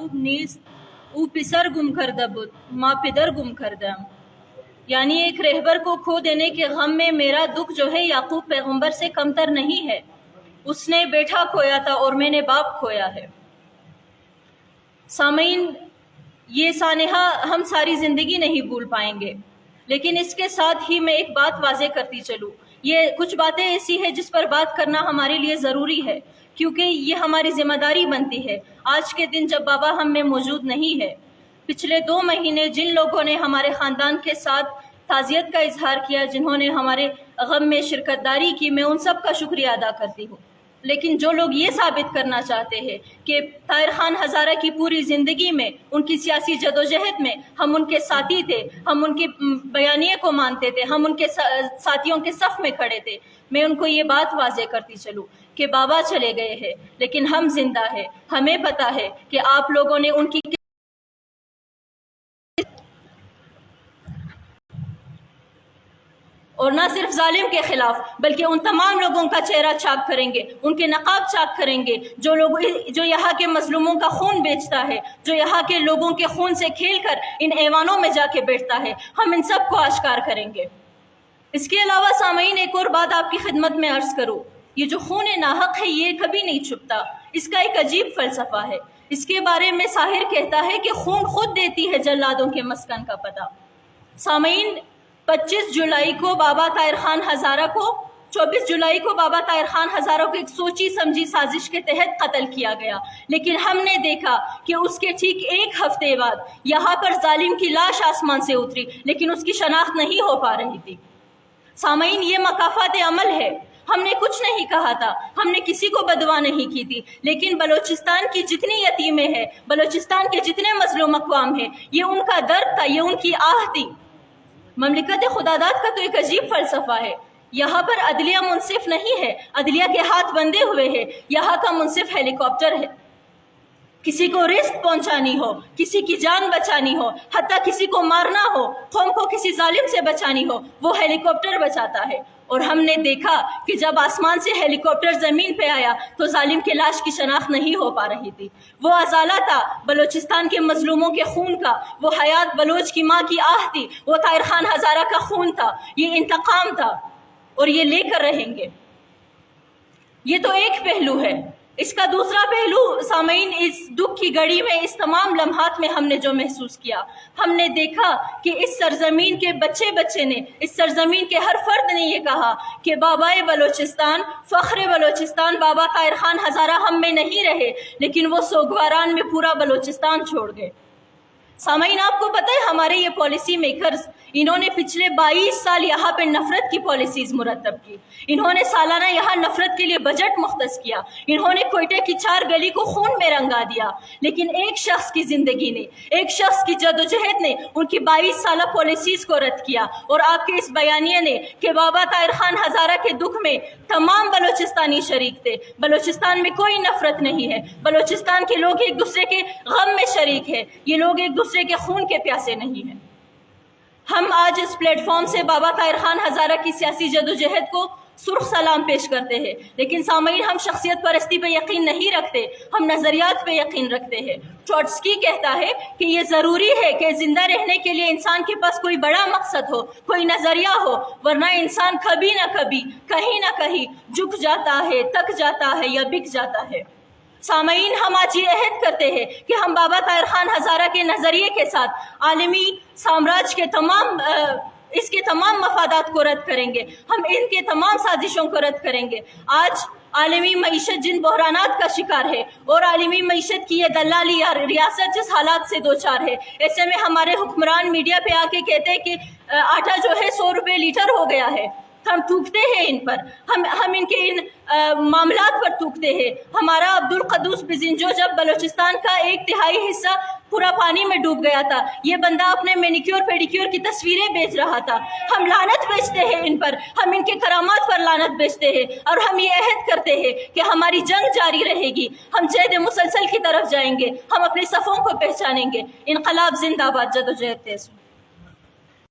یعقوب نیز او پسر گم کرده بود، ما پدر گم کردم. یعنی ایک رہبر کو کھو دینے کے غم میں میرا دکھ جو ہے یعقوب پیغمبر سے کمتر نہیں ہے. اس نے بیٹا کھویا تھا اور میں نے باپ کھویا ہے. سامعین، یہ سانحہ ہم ساری زندگی نہیں بھول پائیں گے، لیکن اس کے ساتھ ہی میں ایک بات واضح کرتی چلوں. یہ کچھ باتیں ایسی ہیں جس پر بات کرنا ہمارے لیے ضروری ہے، کیونکہ یہ ہماری ذمہ داری بنتی ہے. آج کے دن جب بابا ہم میں موجود نہیں ہے، پچھلے 2 مہینے جن لوگوں نے ہمارے خاندان کے ساتھ تعزیت کا اظہار کیا، جنہوں نے ہمارے غم میں شرکت داری کی، میں ان سب کا شکریہ ادا کرتی ہوں. لیکن جو لوگ یہ ثابت کرنا چاہتے ہیں کہ طاہر خان ہزارہ کی پوری زندگی میں، ان کی سیاسی جدوجہد میں ہم ان کے ساتھی تھے، ہم ان کے بیانیے کو مانتے تھے، ہم ان کے ساتھیوں کے صف میں کھڑے تھے، میں ان کو یہ بات واضح کرتی چلوں کہ بابا چلے گئے ہیں لیکن ہم زندہ ہیں. ہمیں پتا ہے کہ آپ لوگوں نے ان کی اور نہ صرف ظالم کے خلاف بلکہ ان تمام لوگوں کا چہرہ چاک کریں گے، ان کے نقاب چاک کریں گے جو یہاں کے مظلوموں کا خون بیچتا ہے، جو یہاں کے لوگوں کے خون سے کھیل کر ان ایوانوں میں جا کے بیٹھتا ہے. ہم ان سب کو آشکار کریں گے. اس کے علاوہ سامعین، ایک اور بات آپ کی خدمت میں عرض کروں. یہ جو خون ناحق ہے یہ کبھی نہیں چھپتا. اس کا ایک عجیب فلسفہ ہے. اس کے بارے میں ساحر کہتا ہے کہ خون خود دیتی ہے جلادوں کے مسکن کا پتہ. سامعین، 25 جولائی کو بابا طاہر خان ہزارہ کو 24 جولائی کو بابا طاہر خان ہزارہ کو ایک سوچی سمجھی سازش کے تحت قتل کیا گیا، لیکن ہم نے دیکھا کہ اس کے ٹھیک 1 ہفتے بعد یہاں پر ظالم کی لاش آسمان سے اتری، لیکن اس کی شناخت نہیں ہو پا رہی تھی. سامعین، یہ مکافات عمل ہے. ہم نے کچھ نہیں کہا تھا، ہم نے کسی کو بددعا نہیں کی تھی، لیکن بلوچستان کی جتنی یتیمیں ہیں، بلوچستان کے جتنے مظلوم اقوام ہیں، یہ ان کا درد تھا، یہ ان کی آہ تھی. مملکت خداداد کا تو ایک عجیب فلسفہ ہے. یہاں پر عدلیہ منصف نہیں ہے، عدلیہ کے ہاتھ بندھے ہوئے ہیں. یہاں کا منصف ہیلی کاپٹر ہے. کسی کو رزق پہنچانی ہو، کسی کی جان بچانی ہو، حتیٰ کسی کو مارنا ہو، قوم کو کسی ظالم سے بچانی ہو، وہ ہیلی کاپٹر بچاتا ہے. اور ہم نے دیکھا کہ جب آسمان سے ہیلی کاپٹر زمین پہ آیا تو ظالم کے لاش کی شناخت نہیں ہو پا رہی تھی. وہ ازالہ تھا بلوچستان کے مظلوموں کے خون کا، وہ حیات بلوچ کی ماں کی آہ تھی، وہ طاہر خان ہزارہ کا خون تھا. یہ انتقام تھا اور یہ لے کر رہیں گے. یہ تو ایک پہلو ہے. اس کا دوسرا پہلو سامعین، اس دکھ کی گھڑی میں، اس تمام لمحات میں ہم نے جو محسوس کیا، ہم نے دیکھا کہ اس سرزمین کے بچے نے، اس سرزمین کے ہر فرد نے یہ کہا کہ بابائے بلوچستان، فخر بلوچستان بابا طاہر خان ہزارہ ہم میں نہیں رہے، لیکن وہ سوگواران میں پورا بلوچستان چھوڑ گئے. سامعین، آپ کو پتہ ہے ہمارے یہ پالیسی میکرز، انہوں نے پچھلے 22 سال یہاں پہ نفرت کی پالیسیز مرتب کی. انہوں نے سالانہ یہاں نفرت کے لیے بجٹ مختص کیا. انہوں نے کوئٹے کی 4 گلی کو خون میں رنگا دیا. لیکن ایک شخص کی زندگی نے، ایک شخص کی جدوجہد نے ان کی 22 سالہ پالیسیز کو رد کیا. اور آپ کے اس بیانیے نے کہ بابا طاہر خان ہزارہ کے دکھ میں تمام بلوچستانی شریک تھے. بلوچستان میں کوئی نفرت نہیں ہے. بلوچستان کے لوگ ایک دوسرے کے غم میں شریک ہیں. یہ لوگ ایک دوسرے کے خون کے پیاسے نہیں ہیں. ہم آج اس پلیٹ فارم سے بابا طاہر خان ہزارہ کی سیاسی جدوجہد کو سرخ سلام پیش کرتے ہیں. لیکن سامعین، ہم شخصیت پرستی پہ یقین نہیں رکھتے، ہم نظریات پہ یقین رکھتے ہیں. ٹروٹسکی کہتا ہے کہ یہ ضروری ہے کہ زندہ رہنے کے لیے انسان کے پاس کوئی بڑا مقصد ہو، کوئی نظریہ ہو، ورنہ انسان کبھی نہ کبھی، کہیں نہ کہیں جھک جاتا ہے، تک جاتا ہے یا بک جاتا ہے. سامعین، ہم آج یہ عہد کرتے ہیں کہ ہم بابا طاہر خان ہزارہ کے نظریے کے ساتھ عالمی سامراج کے اس کے تمام مفادات کو رد کریں گے. ہم ان کے تمام سازشوں کو رد کریں گے. آج عالمی معیشت جن بحرانات کا شکار ہے اور عالمی معیشت کی یہ دلالی یا ریاست جس حالات سے دوچار ہے، ایسے میں ہمارے حکمران میڈیا پہ آ کے کہتے ہیں کہ آٹا جو ہے 100 روپے لیٹر ہو گیا ہے. ہم تھوکتے ہیں ان پر، ہم ان کے ان معاملات پر تھوکتے ہیں. ہمارا عبدالقدوس بزنجو جب بلوچستان کا 1/3 حصہ پورا پانی میں ڈوب گیا تھا، یہ بندہ اپنے مینیکیور پیڈیکیور کی تصویریں بیچ رہا تھا. ہم لعنت بیچتے ہیں ان پر، ہم ان کے کرامات پر لعنت بیچتے ہیں، اور ہم یہ عہد کرتے ہیں کہ ہماری جنگ جاری رہے گی. ہم جہد مسلسل کی طرف جائیں گے، ہم اپنے صفوں کو پہچانیں گے. انقلاب زندہ باد، جدوجہد تیز.